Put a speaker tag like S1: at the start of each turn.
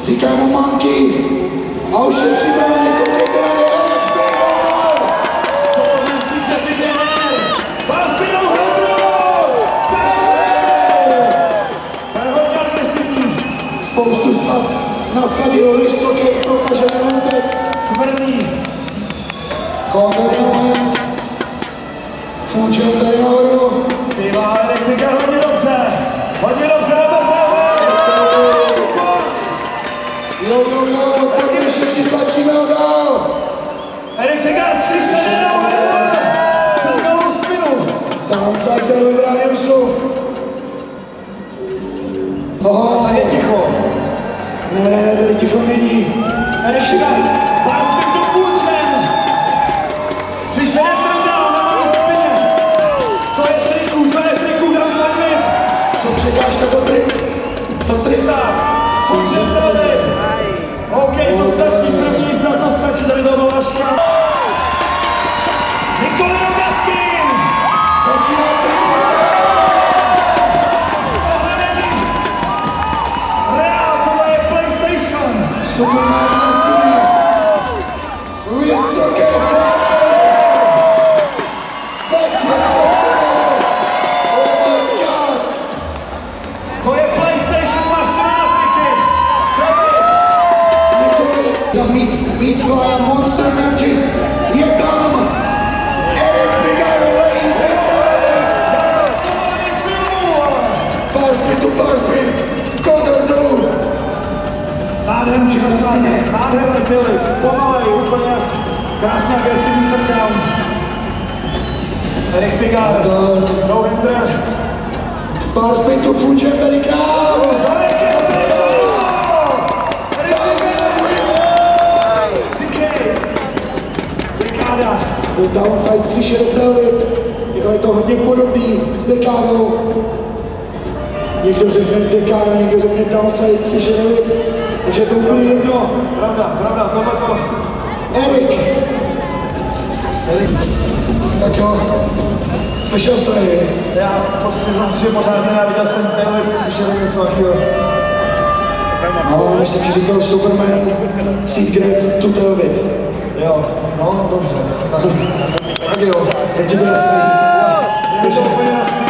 S1: říká mu Manky a už je připravený konkrétně.
S2: Co to myslíte, ty trenér? Barspinou Hedru! To je hodně agresivní.
S1: Spoustu sad nasadil vysoký protažený loupek.
S2: Tvrdý.
S1: Konvertment. Fůčem tady nahoru.
S2: Ty má Erik Figar hodně dobře. Hodně dobře, Roberta.
S1: Jo, pojďme všichni, tlačíme ho dál.
S2: Erik Figar přišel jenom Hedru. Přes novou spinu.
S1: Tam cajtel v rádiusu.
S2: Tady je ticho.
S1: Ne, tady ticho není.
S2: Erik Figar. Barspin tu půjčem. Přišel je trudal na nový spině. To je triku, downside mid.
S1: Co překážka to trik? Co trika?
S2: Půjčem tady. OK, to stačí, první jízda, to stačí, tady to byla škoda. Nikola Rogatkin!
S1: Začíná trik.
S2: Tohle není Real, tohle je PlayStation!
S1: Superman Martin. Vysoké flace. Oh my god.
S2: To je PlayStation mašina, triky!
S1: Mít via Monster Energy. Je tam. Erik Figar, ladies and gentlemen.
S2: Já to zkoumali filmu, ale...
S1: Barspin to barspin. Condor dolů.
S2: Nádherný časání, nádherný tyly, pomalej, úplně krásně agresivní turnout. Erik Figar, no hinder.
S1: Barspin to Fůčem tady král.
S2: Erik Figar! Dekáda.
S1: Downside přišel do Telvit. Je to hodně podobný s dekádou. Někdo řekne dekáda, někdo řekne downside, přišel Telvit. Takže to úplně jedno.
S2: Pravda, tohleto.
S1: Erik. Tak jo. Slyšel jsi to, Erik?
S2: Já prostě jsem si pořádně neviděl jsem Taylor, slyšel něco takového.
S1: No, myslím, že říkal Superman, Seed Grab, to Telvit.
S2: Jo, no, dobře, tak jo.
S1: Teď je to jasný.
S2: Je mi to úplně jasný.